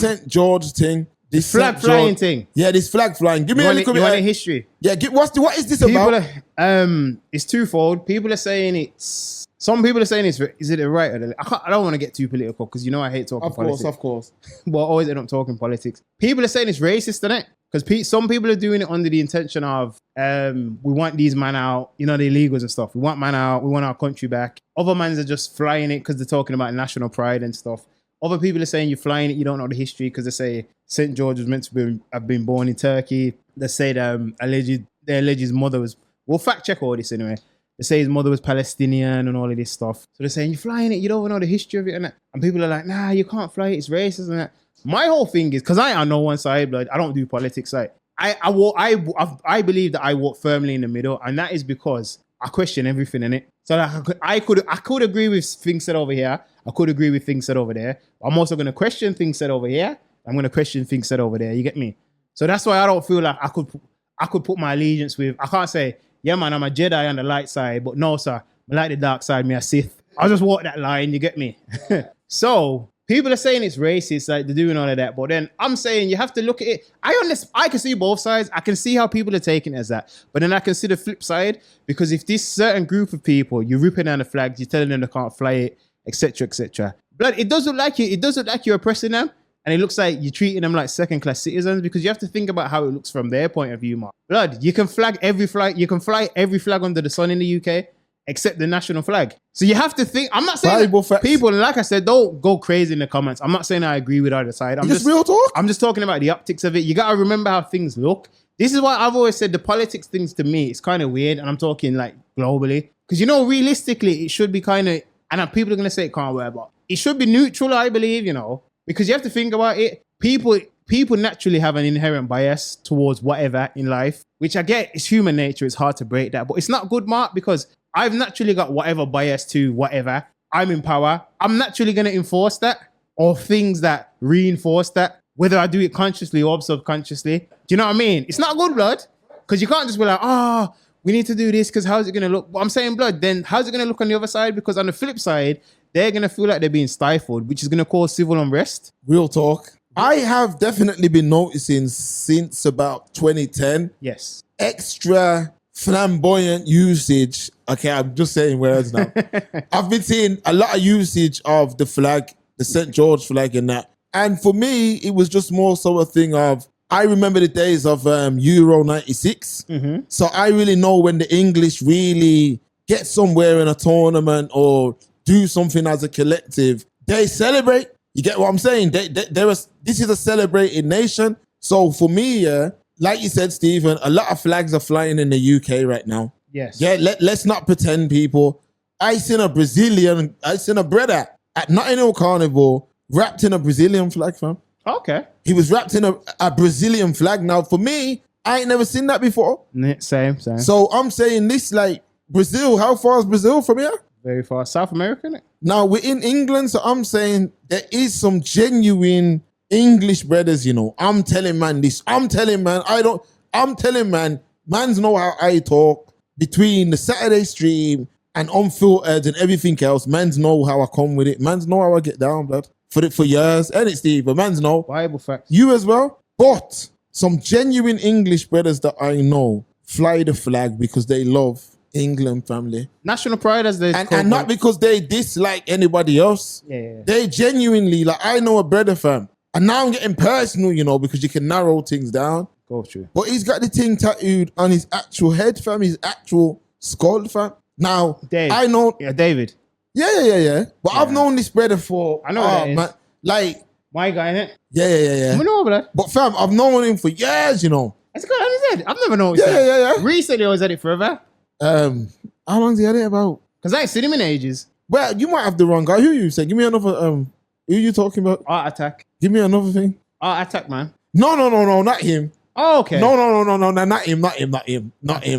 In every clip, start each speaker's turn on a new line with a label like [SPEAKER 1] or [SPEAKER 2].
[SPEAKER 1] St. George thing. This
[SPEAKER 2] flag flying thing.
[SPEAKER 1] Yeah, this flag flying. Give me a little bit.
[SPEAKER 2] You want a history?
[SPEAKER 1] Yeah, what is this about?
[SPEAKER 2] It's twofold. Some people are saying is it a right or the left? I don't want to get too political because you know I hate talking politics.
[SPEAKER 1] Of course.
[SPEAKER 2] But I always end up talking politics. People are saying it's racist, isn't it? Because some people are doing it under the intention of we want these man out, you know, the illegals and stuff. We want man out. We want our country back. Other mans are just flying it because they're talking about national pride and stuff. Other people are saying you're flying it, you don't know the history because they say St. George was meant to have been born in Turkey. They say the alleged his mother was... We'll fact check all this anyway. They say his mother was Palestinian and all of this stuff. So they're saying, you're flying it, you don't know the history of it and that. And people are like, nah, you can't fly it, it's racist and that. My whole thing is, because I am no one side, blood, I don't do politics. Like, I believe that I walk firmly in the middle, and that is because I question everything in it. So like, I could agree with things said over here. I could agree with things said over there. I'm also going to question things said over here. I'm going to question things said over there. You get me? So that's why I don't feel like I could put my allegiance with... I can't say, yeah, man, I'm a Jedi on the light side, but no, sir, I like the dark side, me a Sith. I'll just walk that line, you get me? So people are saying it's racist, like they're doing all of that, but then I'm saying you have to look at it. I can see both sides. I can see how people are taking it as that, but then I can see the flip side, because if this certain group of people, you're ripping down the flags, you're telling them they can't fly it, etc., etc. Blood, it doesn't like you. It doesn't like you're oppressing them. And it looks like you're treating them like second-class citizens, because you have to think about how it looks from their point of view, Mark. Blood, you can fly every flag under the sun in the UK, except the national flag. So you have to think. I'm not saying people, like I said, don't go crazy in the comments. I'm not saying I agree with either side. I'm just
[SPEAKER 1] real talk.
[SPEAKER 2] I'm just talking about the optics of it. You got to remember how things look. This is why I've always said the politics things to me, it's kind of weird, and I'm talking like globally. Because, you know, realistically, it should be kind of, and people are going to say it can't work, but it should be neutral, I believe, you know. Because you have to think about it. People naturally have an inherent bias towards whatever in life, which I get. It's human nature. It's hard to break that. But it's not good, Mark, because I've naturally got whatever bias to whatever. I'm in power. I'm naturally going to enforce that, or things that reinforce that, whether I do it consciously or subconsciously. Do you know what I mean? It's not good, blood, because you can't just be like, we need to do this because how's it going to look? But I'm saying, blood, then how's it going to look on the other side? Because on the flip side, they're going to feel like they're being stifled, which is going to cause civil unrest.
[SPEAKER 1] Real talk. I have definitely been noticing since about 2010.
[SPEAKER 2] Yes.
[SPEAKER 1] Extra flamboyant usage. Okay, I'm just saying words now. I've been seeing a lot of usage of the flag, the St. George flag and that. And for me, it was just more so a thing of, I remember the days of Euro 96. Mm-hmm. So I really know when the English really get somewhere in a tournament or do something as a collective, they celebrate. You get what I'm saying? This is a celebrated nation. So for me, like you said, Stephen, a lot of flags are flying in the UK right now.
[SPEAKER 2] Yes.
[SPEAKER 1] Yeah, let's not pretend, people. I seen a brother at Notting Hill Carnival wrapped in a Brazilian flag, fam.
[SPEAKER 2] Okay.
[SPEAKER 1] He was wrapped in a Brazilian flag. Now, for me, I ain't never seen that before.
[SPEAKER 2] Same.
[SPEAKER 1] So I'm saying this, like, Brazil, how far is Brazil from here?
[SPEAKER 2] Very far. South America, isn't it?
[SPEAKER 1] Now, we're in England, so I'm saying there is some genuine English brothers, you know. I'm telling man this. I'm telling man, mans know how I talk between the Saturday stream and Unfiltered and everything else. Mans know how I come with it. Mans know how I get down, blood. For years. And it's Steve, but mans know.
[SPEAKER 2] Bible facts.
[SPEAKER 1] You as well. But some genuine English brothers that I know fly the flag because they love England, family.
[SPEAKER 2] National pride, as they
[SPEAKER 1] and not because they dislike anybody else.
[SPEAKER 2] Yeah.
[SPEAKER 1] They genuinely, like, I know a brother, fam. And now I'm getting personal, you know, because you can narrow things down.
[SPEAKER 2] Go through.
[SPEAKER 1] But he's got the thing tattooed on his actual head, fam, his actual skull, fam. Now,
[SPEAKER 2] Dave.
[SPEAKER 1] I know.
[SPEAKER 2] Yeah, David.
[SPEAKER 1] Yeah. But I've known this brother for.
[SPEAKER 2] I know that
[SPEAKER 1] man, like.
[SPEAKER 2] My guy, innit?
[SPEAKER 1] Yeah.
[SPEAKER 2] I know, blood.
[SPEAKER 1] But fam, I've known him for years, you know.
[SPEAKER 2] It's got on his head. I've never noticed that.
[SPEAKER 1] Yeah.
[SPEAKER 2] Recently, I was at it forever.
[SPEAKER 1] How long's he had it about?
[SPEAKER 2] Because I ain't seen him in ages.
[SPEAKER 1] Well, you might have the wrong guy. Who you say? Give me another. Who you talking about?
[SPEAKER 2] Art Attack.
[SPEAKER 1] Give me another thing.
[SPEAKER 2] Art Attack, man.
[SPEAKER 1] No, not him.
[SPEAKER 2] Oh, okay.
[SPEAKER 1] No, not him.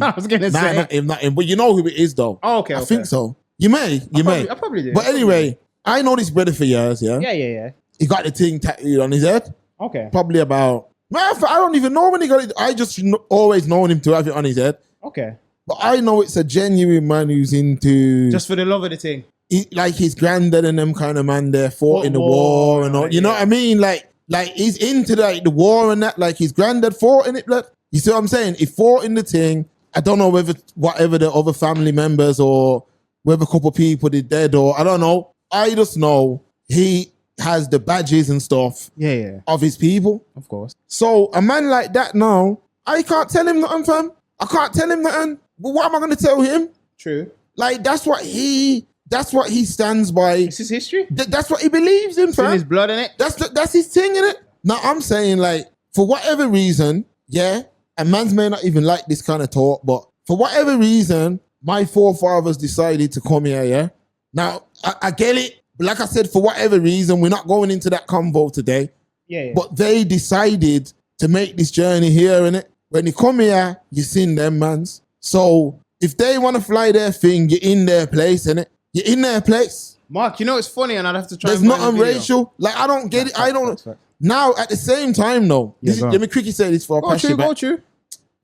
[SPEAKER 2] I was gonna say
[SPEAKER 1] not him. But you know who it is, though.
[SPEAKER 2] Oh, okay.
[SPEAKER 1] I think so. You may.
[SPEAKER 2] I probably do.
[SPEAKER 1] But anyway, I know this brother for years. Yeah.
[SPEAKER 2] Yeah.
[SPEAKER 1] He got the thing tattooed on his head.
[SPEAKER 2] Okay.
[SPEAKER 1] Probably about. Man, I don't even know when he got it. I just always known him to have it on his head.
[SPEAKER 2] Okay.
[SPEAKER 1] But I know it's a genuine man who's into...
[SPEAKER 2] Just for the love of the thing.
[SPEAKER 1] Like his granddad and them kind of man there fought in the war and all. You know what I mean? Like, Like he's into like the war and that. Like his granddad fought in it, blood. You see what I'm saying? He fought in the thing. I don't know whatever the other family members or whether a couple of people did dead or I don't know. I just know he has the badges and stuff of his people.
[SPEAKER 2] Of course.
[SPEAKER 1] So a man like that now, I can't tell him nothing, fam. I can't tell him nothing. Well, what am I going to tell him?
[SPEAKER 2] True.
[SPEAKER 1] Like that's what he stands by.
[SPEAKER 2] It's his history.
[SPEAKER 1] That's what he believes in, fam.
[SPEAKER 2] It's in his blood, innit?
[SPEAKER 1] That's his thing, innit? Now I'm saying like, for whatever reason, and man's may not even like this kind of talk, but for whatever reason, my forefathers decided to come here, yeah? Now, I get it. But like I said, for whatever reason, we're not going into that convo today.
[SPEAKER 2] Yeah.
[SPEAKER 1] But they decided to make this journey here, innit? When you come here, you seen them, mans. So if they want to fly their thing, you're in their place, innit? You're in their place.
[SPEAKER 2] Mark, you know it's funny, and I'd have to try.
[SPEAKER 1] There's nothing racial. Like, I don't get it. I don't.
[SPEAKER 2] Fact.
[SPEAKER 1] Now, at the same time, though, let me quickly say this for I pass you back.
[SPEAKER 2] Go true.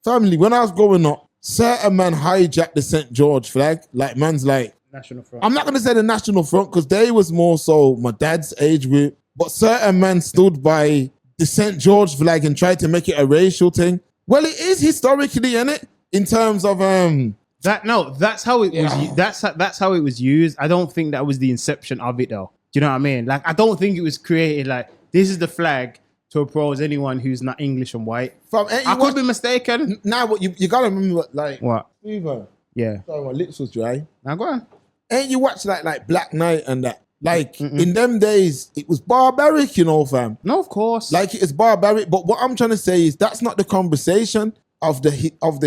[SPEAKER 1] Family, when I was growing up, certain man hijacked the St. George flag. Like, man's like,
[SPEAKER 2] National Front.
[SPEAKER 1] I'm not going to say the National Front because they was more so my dad's age group. But certain man stood by the St. George flag and tried to make it a racial thing. Well, it is historically, innit? In terms of
[SPEAKER 2] that's how it was. That's how it was used. I don't think that was the inception of it, though. Do you know what I mean? Like, I don't think it was created like this is the flag to oppose anyone who's not English and white. I could be mistaken.
[SPEAKER 1] Now, what you gotta remember, like
[SPEAKER 2] what?
[SPEAKER 1] Steven,
[SPEAKER 2] Yeah.
[SPEAKER 1] sorry, my lips was dry.
[SPEAKER 2] Now go on.
[SPEAKER 1] Ain't you watch like Black Knight and that? Like in them days, it was barbaric, you know, fam.
[SPEAKER 2] No, of course.
[SPEAKER 1] Like it is barbaric. But what I'm trying to say is that's not the conversation of the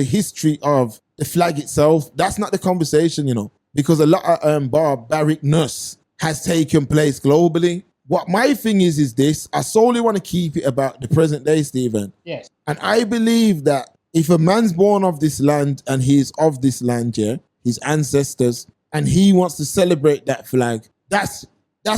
[SPEAKER 1] history of the flag itself. That's not the conversation, you know, because a lot of barbaricness has taken place globally. What my thing is this, I solely want to keep it about the present day, Stephen.
[SPEAKER 2] Yes.
[SPEAKER 1] And I believe that if a man's born of this land and he's of this land, yeah, his ancestors, and he wants to celebrate that flag, that's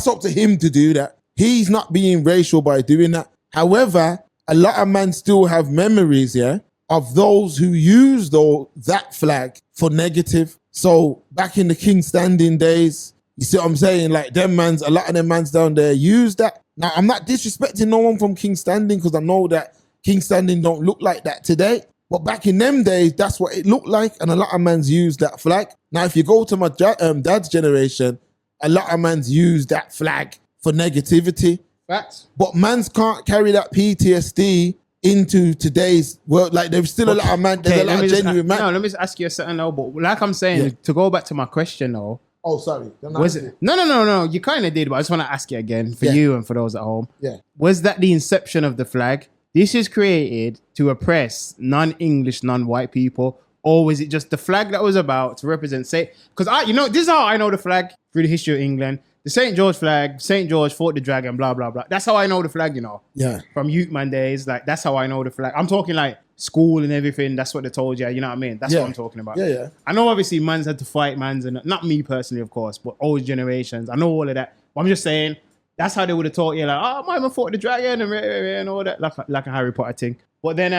[SPEAKER 1] up to him to do that. He's not being racial by doing that. However, a lot of men still have memories, yeah, of those who used that flag for negative. So back in the King Standing days, you see what I'm saying? Like a lot of them mans down there use that. Now, I'm not disrespecting no one from King Standing because I know that King Standing don't look like that today. But back in them days, that's what it looked like. And a lot of mans use that flag. Now, if you go to my dad's generation, a lot of mans use that flag for negativity.
[SPEAKER 2] Facts.
[SPEAKER 1] But mans can't carry that PTSD into today's world. Like there's still a lot of man. There's a lot of genuine man.
[SPEAKER 2] No, let me just ask you something now. But like I'm saying, to go back to my question though.
[SPEAKER 1] Oh, sorry.
[SPEAKER 2] Was it? No. You kind of did, but I just want to ask you again for you and for those at home.
[SPEAKER 1] Yeah.
[SPEAKER 2] Was that the inception of the flag? This is created to oppress non-English, non-white people, or was it just the flag that was about to represent, say, because this is how I know the flag through the history of England. The St. George flag, St. George fought the dragon, blah, blah, blah. That's how I know the flag, you know.
[SPEAKER 1] Yeah.
[SPEAKER 2] From youth man days, like, that's how I know the flag. I'm talking like school and everything. That's what they told you, you know what I mean? That's what I'm talking about.
[SPEAKER 1] Yeah.
[SPEAKER 2] I know obviously mans had to fight mans, and not me personally, of course, but old generations. I know all of that. But I'm just saying, that's how they would have taught you, like, oh, my man fought the dragon and all that, like a Harry Potter thing. But then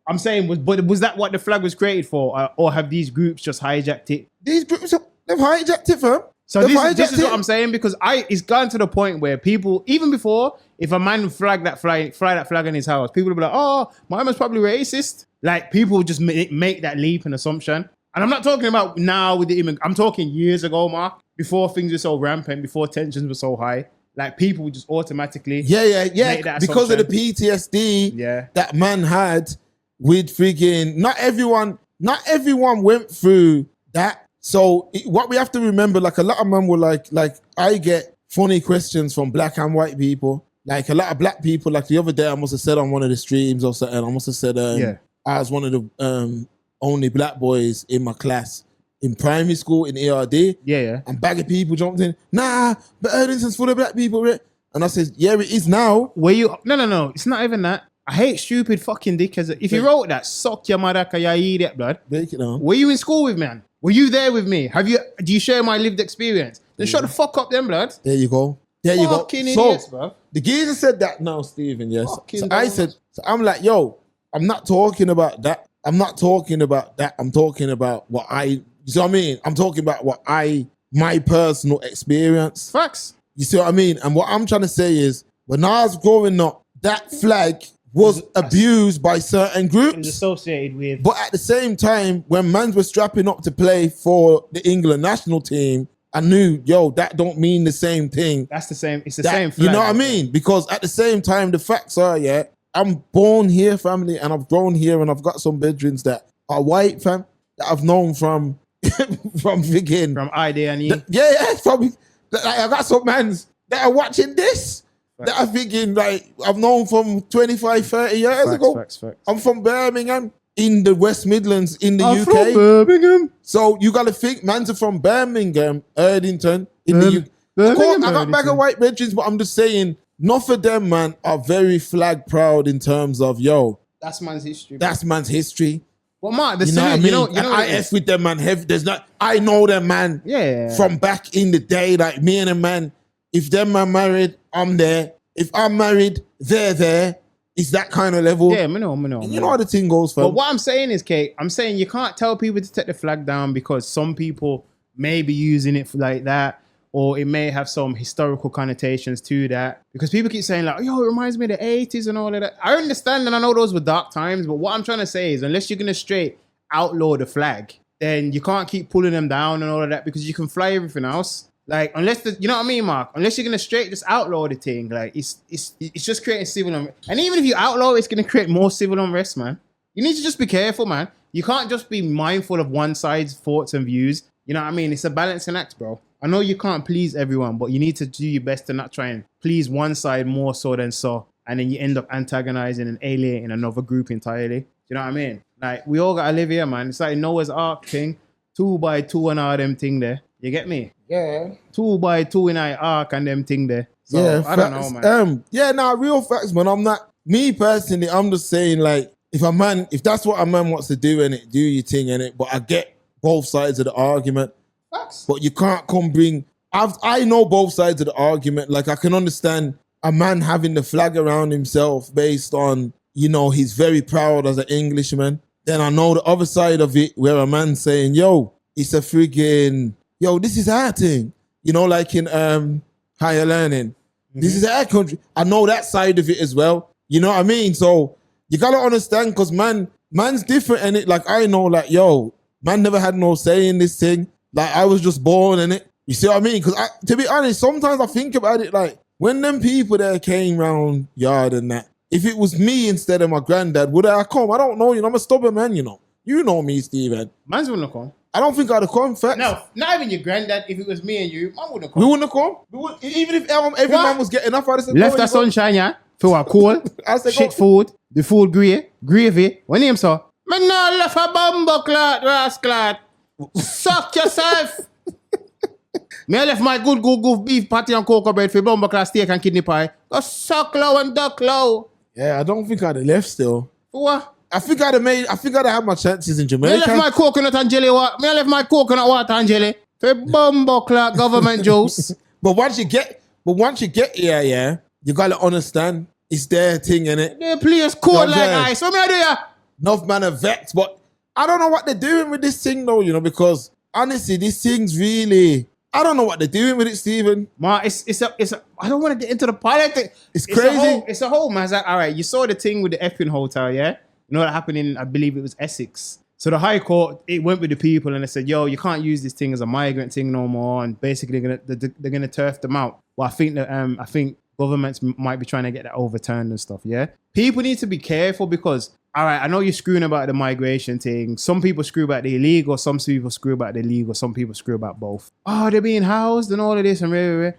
[SPEAKER 2] I'm saying, was that what the flag was created for? Or have these groups just hijacked it?
[SPEAKER 1] These groups, they've hijacked it, fam.
[SPEAKER 2] So this is what I'm saying, because it's gone to the point where people, even before, if a man fly that flag in his house, people will be like, oh, my man's probably racist. Like, people would just make that leap and assumption. And I'm not talking about now with the immigrant. I'm talking years ago, Mark, before things were so rampant, before tensions were so high. Like, people would just automatically make that
[SPEAKER 1] because of the
[SPEAKER 2] assumption.
[SPEAKER 1] PTSD that man had with friggin' not everyone went through that. So what we have to remember, like a lot of men were like I get funny questions from black and white people. Like a lot of black people, like the other day I must have said on one of the streams or something, I must have said I was one of the only black boys in my class in primary school in ERD.
[SPEAKER 2] Yeah.
[SPEAKER 1] And bag of people jumped in, nah, but Erdington's full of black people, right? And I said, yeah, it is now.
[SPEAKER 2] No, it's not even that. I hate stupid fucking dickheads. If you wrote that, suck your mother, cause you idiot, blood.
[SPEAKER 1] Break it down.
[SPEAKER 2] Were you in school with me, man? Were you there with me? Do you share my lived experience? Then shut the fuck up then, blood.
[SPEAKER 1] There you go.
[SPEAKER 2] Fucking idiots, bro.
[SPEAKER 1] The geezer said that now, Stephen, yes. I'm like, yo, I'm not talking about that. I'm talking about what you see what I mean? I'm talking about my personal experience.
[SPEAKER 2] Facts.
[SPEAKER 1] You see what I mean? And what I'm trying to say is, when I was growing up, that flag was abused by certain
[SPEAKER 2] It was
[SPEAKER 1] groups.
[SPEAKER 2] associated with.
[SPEAKER 1] But at the same time, when mans were strapping up to play for the England national team, I knew, yo, that don't mean the same thing.
[SPEAKER 2] That's the same. It's the
[SPEAKER 1] That-
[SPEAKER 2] same flag.
[SPEAKER 1] You know what I mean? Because at the same time, the facts are, yeah, I'm born here, family, and I've grown here, and I've got some bedrooms that are white, fam, that I've known from freaking
[SPEAKER 2] From ID and E.
[SPEAKER 1] yeah, from like, I got some mans that are watching this that are thinking like I've known from 25, 30 years ago.
[SPEAKER 2] Facts.
[SPEAKER 1] I'm from Birmingham in the West Midlands in the
[SPEAKER 2] I'm
[SPEAKER 1] UK.
[SPEAKER 2] from Birmingham.
[SPEAKER 1] So you got to think, mans are from Birmingham, Erdington in the UK.
[SPEAKER 2] Birmingham,
[SPEAKER 1] I got bag of white bedrooms, but I'm just saying, enough of them, man, are very flag proud in terms of, yo,
[SPEAKER 2] That's man's history.
[SPEAKER 1] that's man's history.
[SPEAKER 2] Well, Mark, the
[SPEAKER 1] You know what I
[SPEAKER 2] same.
[SPEAKER 1] mean?
[SPEAKER 2] You know
[SPEAKER 1] I F with them, man. There's not. I know them, man.
[SPEAKER 2] Yeah.
[SPEAKER 1] From back in the day, like me and a man. If them man married, I'm there. If I'm married, they're there. It's that kind of level.
[SPEAKER 2] Yeah, me know.
[SPEAKER 1] You know how the thing goes, fam.
[SPEAKER 2] But what I'm saying is, Kate, I'm saying you can't tell people to take the flag down because some people may be using it for like that, or it may have some historical connotations to that. Because people keep saying like, yo, it reminds me of the 80s and all of that. I understand and I know those were dark times, but what I'm trying to say is unless you're going to straight outlaw the flag, then you can't keep pulling them down and all of that because you can fly everything else. Like, unless you know what I mean, Mark? Unless you're gonna straight just outlaw the thing, like it's just creating civil unrest. And even if you outlaw, it's gonna create more civil unrest, man. You need to just be careful, man. You can't just be mindful of one side's thoughts and views. You know what I mean? It's a balancing act, bro. I know you can't please everyone, but you need to do your best to not try and please one side more so than so, and then you end up antagonizing and alienating another group entirely. You know what I mean? Like, we all gotta live here, man. It's like Noah's Ark thing, 2 by 2 and all them thing there. You get me?
[SPEAKER 1] Yeah.
[SPEAKER 2] 2 by 2 in our arc and them thing there. So,
[SPEAKER 1] Yeah,
[SPEAKER 2] I don't know, man.
[SPEAKER 1] Real facts, man. I'm not, me personally, I'm just saying, like, if that's what a man wants to do in it, do your thing in it. But I get both sides of the argument.
[SPEAKER 2] Facts.
[SPEAKER 1] But you can't I know both sides of the argument. Like, I can understand a man having the flag around himself based on, you know, he's very proud as an Englishman. Then I know the other side of it where a man's saying, yo, it's a freaking, yo, this is our thing. You know, like in higher learning. Mm-hmm. This is our country. I know that side of it as well. You know what I mean? So you gotta understand, because man's different in it. Like, I know, like, yo, man never had no say in this thing. Like, I was just born in it. You see what I mean? Because to be honest, sometimes I think about it, like, when them people there came round yard and that, if it was me instead of my granddad, would I come? I don't know. You know, I'm a stubborn man, you know. You know me, Steven.
[SPEAKER 2] Man's wouldn't have come.
[SPEAKER 1] I don't think I'd have come. Facts.
[SPEAKER 2] No, not even your granddad. If it was me and you, man wouldn't have come.
[SPEAKER 1] We wouldn't have come. Even if every man was getting enough, I'd have said,
[SPEAKER 2] Left the sunshine, yeah. For a cool.
[SPEAKER 1] I said,
[SPEAKER 2] shit food. The food gravy. What name, sir? Man, no left a bumbo clot, rascal. Suck yourself. Me I left my good beef patty and cocoa bread for bumbo clot steak and kidney pie. Go suck low and duck low.
[SPEAKER 1] Yeah, I don't think I'd have left still.
[SPEAKER 2] For what?
[SPEAKER 1] I think I'd have had my chances in Jamaica.
[SPEAKER 2] Me left my coconut and jelly water. Me left my coconut water and jelly for bumbo clot government juice.
[SPEAKER 1] But once you get here, yeah, you gotta understand it's their thing, innit?
[SPEAKER 2] The place cold like ice. What me I do ya?
[SPEAKER 1] Enough man are vexed, but I don't know what they're doing with this thing though, you know, because honestly, this thing's really, I don't know what they're doing with it, Stephen.
[SPEAKER 2] Ma, it's a. I don't want to get into the politics.
[SPEAKER 1] It's crazy.
[SPEAKER 2] It's a whole man. Like, all right, you saw the thing with the effing hotel, yeah? You know what happened in, I believe it was Essex. So the High Court, it went with the people and they said, yo, you can't use this thing as a migrant thing no more. And basically they're gonna turf them out. Well, I think governments might be trying to get that overturned and stuff, yeah? People need to be careful because, all right, I know you're screwing about the migration thing. Some people screw about the illegal, some people screw about the legal, some people screw about both. Oh, they're being housed and all of this and rah.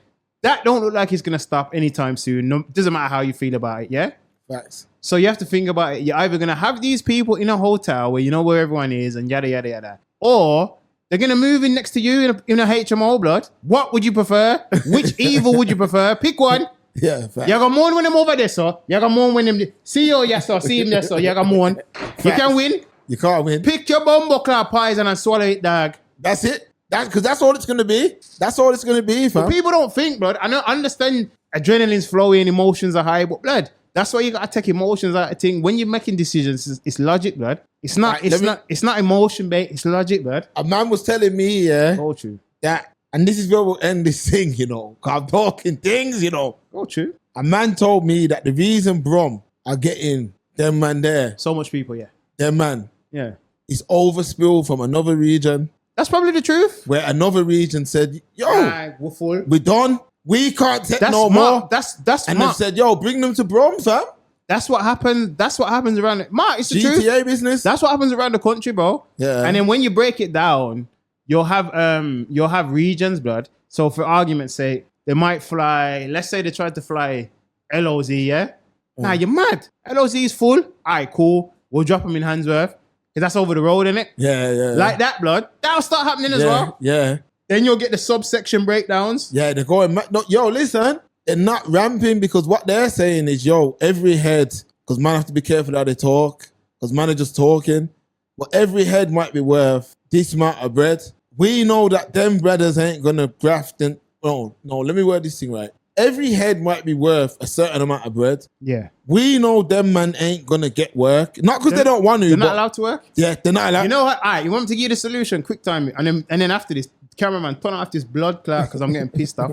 [SPEAKER 2] That don't look like it's gonna stop anytime soon. No, doesn't matter how you feel about it, yeah?
[SPEAKER 1] Facts.
[SPEAKER 2] So you have to think about it. You're either going to have these people in a hotel where you know where everyone is and yada, yada, yada. Or they're going to move in next to you in a HMO blood. What would you prefer? Which evil would you prefer? Pick one.
[SPEAKER 1] Yeah, facts.
[SPEAKER 2] You're going to mourn when them over there, so. You're going to mourn when them... See you, yes, sir. See him there, so. You're going to mourn. You can win.
[SPEAKER 1] You can't win.
[SPEAKER 2] Pick your bumbo clap poison and swallow it, dog.
[SPEAKER 1] That's it. Because that's all it's going to be. That's all it's going to be, fam.
[SPEAKER 2] But people don't think, blood. I understand adrenaline's flowing, emotions are high, but blood... That's why you gotta take emotions out of thing. When you're making decisions, it's logic, blood. It's not emotion, mate. It's logic, blood.
[SPEAKER 1] A man was telling me, yeah,
[SPEAKER 2] Go true.
[SPEAKER 1] that, and this is where we'll end this thing, you know. 'Cause I'm talking things, you know.
[SPEAKER 2] Go true.
[SPEAKER 1] A man told me that the reason Brom are getting them man there,
[SPEAKER 2] So much people, yeah.
[SPEAKER 1] them man,
[SPEAKER 2] Yeah.
[SPEAKER 1] is overspilled from another region
[SPEAKER 2] That's probably the truth.
[SPEAKER 1] where another region said, yo,
[SPEAKER 2] Aye, we're full.
[SPEAKER 1] we done. We can't take
[SPEAKER 2] That's
[SPEAKER 1] no more.
[SPEAKER 2] That's
[SPEAKER 1] And they
[SPEAKER 2] Mark.
[SPEAKER 1] said, yo, bring them to Brom, fam.
[SPEAKER 2] That's what happens. That's what happens around it. Mark, it's the truth.
[SPEAKER 1] GTA business.
[SPEAKER 2] That's what happens around the country, bro.
[SPEAKER 1] Yeah.
[SPEAKER 2] And then when you break it down, you'll have regions, blood. So for argument's sake, they might fly. Let's say they tried to fly LOZ, yeah. Nah, you're mad. LOZ is full. All right, cool. We'll drop them in Handsworth because that's over the road, innit?
[SPEAKER 1] Yeah.
[SPEAKER 2] Like that, blood. That'll start happening as well.
[SPEAKER 1] Yeah.
[SPEAKER 2] Then you'll get the subsection breakdowns.
[SPEAKER 1] Yeah, they're going, no, yo, listen, they're not ramping because what they're saying is, yo, every head, because man have to be careful how they talk, because man are just talking, but every head might be worth this amount of bread. We know that them brothers ain't gonna graft and, no, let me word this thing right. Every head might be worth a certain amount of bread.
[SPEAKER 2] Yeah.
[SPEAKER 1] We know them man ain't gonna get work. Not because they don't want to,
[SPEAKER 2] They're
[SPEAKER 1] but
[SPEAKER 2] not allowed to work.
[SPEAKER 1] yeah, they're not allowed.
[SPEAKER 2] You know what? All right, you want me to give you the solution? Quick time. And then after this, cameraman, turn off this blood clot because I'm getting pissed off.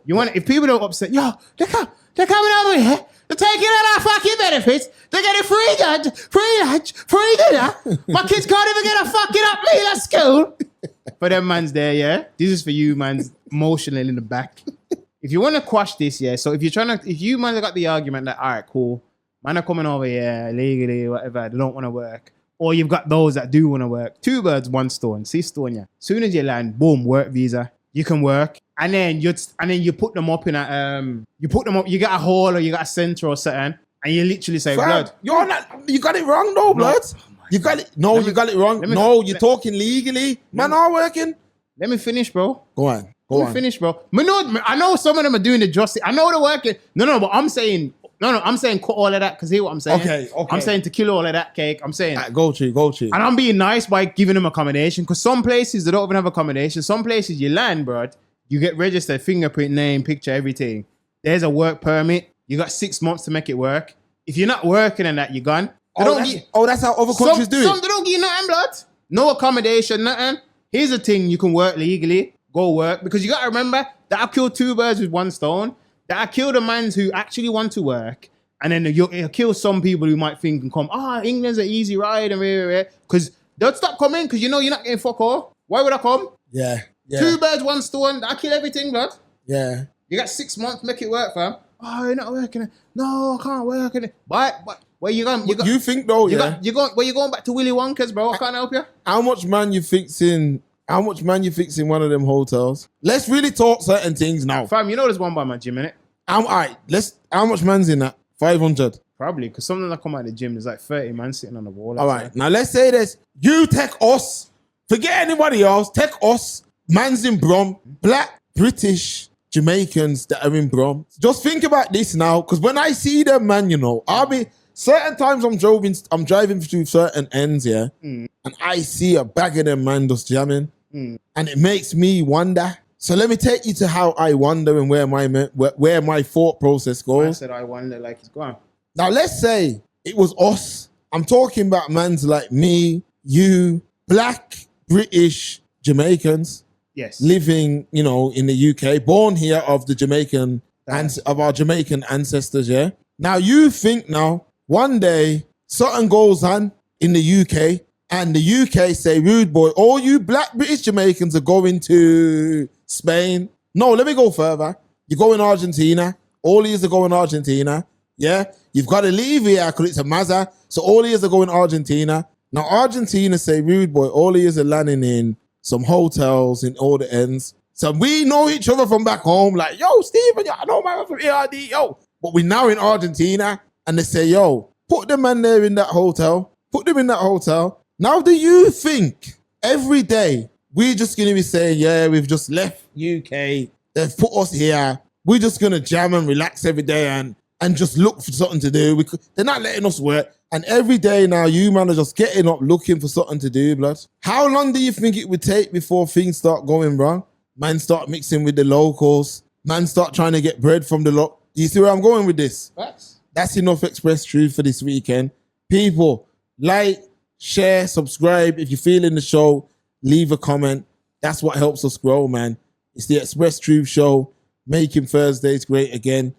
[SPEAKER 2] You want if people don't upset, yo, they're coming over here. They're taking out our fucking benefits. They're getting free lunch, free dinner. My kids can't even get a fucking up meal at school. For them man's there, yeah. This is for you, man's emotional in the back. If you want to quash this, yeah. So if you man have got the argument that, all right, cool, man are coming over here illegally, whatever, they don't want to work. Or you've got those that do want to work. 2 birds, 1 stone. See stone, yeah. Soon as you land, boom, work visa. You can work, and then you put them up in a you got a hall or you got a center or something, and you literally say,
[SPEAKER 1] Fam,
[SPEAKER 2] blood.
[SPEAKER 1] you got it wrong though, blood. You got it. No, you got it wrong. No, you're talking legally. Man are working.
[SPEAKER 2] Let me finish, bro.
[SPEAKER 1] Go on.
[SPEAKER 2] Let me finish, bro. I know some of them are doing the justice. I know they're working. No, but I'm saying cut all of that because hear what I'm saying.
[SPEAKER 1] Okay.
[SPEAKER 2] I'm saying to kill all of that cake. I'm saying
[SPEAKER 1] Go to.
[SPEAKER 2] and I'm being nice by giving them accommodation because some places they don't even have accommodation. Some places you land, bro, you get registered, fingerprint, name, picture, everything. There's a work permit. You got 6 months to make it work. If you're not working and that, you're gone.
[SPEAKER 1] That's how other countries do it.
[SPEAKER 2] Some they don't give you nothing, blood. No accommodation, nothing. Here's the thing: you can work legally. Go work because you got to remember that I killed 2 birds with 1 stone. That I killed the mans who actually want to work, and then you'll kill some people who might think and come, England's an easy ride and because they'll stop coming because you know you're not getting fuck all. Why would I come?
[SPEAKER 1] Yeah.
[SPEAKER 2] 2 birds, 1 stone. I kill everything, blood.
[SPEAKER 1] Yeah.
[SPEAKER 2] You got 6 months, make it work, fam. Oh, you're not working. No, I can't work in it. Why? Where you going?
[SPEAKER 1] You think though?
[SPEAKER 2] Where you going back to Willy Wonka's, bro? I can't help you.
[SPEAKER 1] How much man you fixing one of them hotels? Let's really talk certain things now.
[SPEAKER 2] Fam, you know there's one by my gym, innit?
[SPEAKER 1] All right, how much man's in that? 500.
[SPEAKER 2] Probably, because something that come out of the gym, there's like 30 man sitting on the wall.
[SPEAKER 1] All right, now let's say this. You take us. Forget anybody else. Take us. Man's in Brom. Black, British, Jamaicans that are in Brom. Just think about this now, because when I see them, man, you know, certain times I'm driving through certain ends, yeah, and I see a bag of them man just jamming, and it makes me wonder. So let me take you to how I wonder and where my thought process goes.
[SPEAKER 2] I said I wonder, like it's gone.
[SPEAKER 1] Now let's say it was us. I'm talking about mans like me, you, black, British, Jamaicans.
[SPEAKER 2] Yes.
[SPEAKER 1] Living, you know, in the UK, born here of our Jamaican ancestors, yeah? Now you think now, one day, something goes on in the UK, and the UK say, rude boy, all you black British Jamaicans are going to Spain. No, let me go further. You go in Argentina. All these are going Argentina. Yeah? You've got to leave here because it's a Mazza. So all these are going Argentina. Now Argentina say, rude boy, all these are landing in some hotels in all the ends. So we know each other from back home. Like, yo, Stephen, I know my man from ERD, yo. But we're now in Argentina. And they say, yo, put the man there in that hotel. Put them in that hotel. Now, do you think every day we're just going to be saying, yeah, we've just left UK. They've put us here. We're just going to jam and relax every day and just look for something to do. They're not letting us work. And every day now, you man are just getting up looking for something to do, blood. How long do you think it would take before things start going wrong? Man start mixing with the locals. Man start trying to get bread from the Do you see where I'm going with this? That's enough Express Truth for this weekend. People, like, share, subscribe. If you're feeling the show, leave a comment. That's what helps us grow, man. It's the Express Truth Show, making Thursdays great again.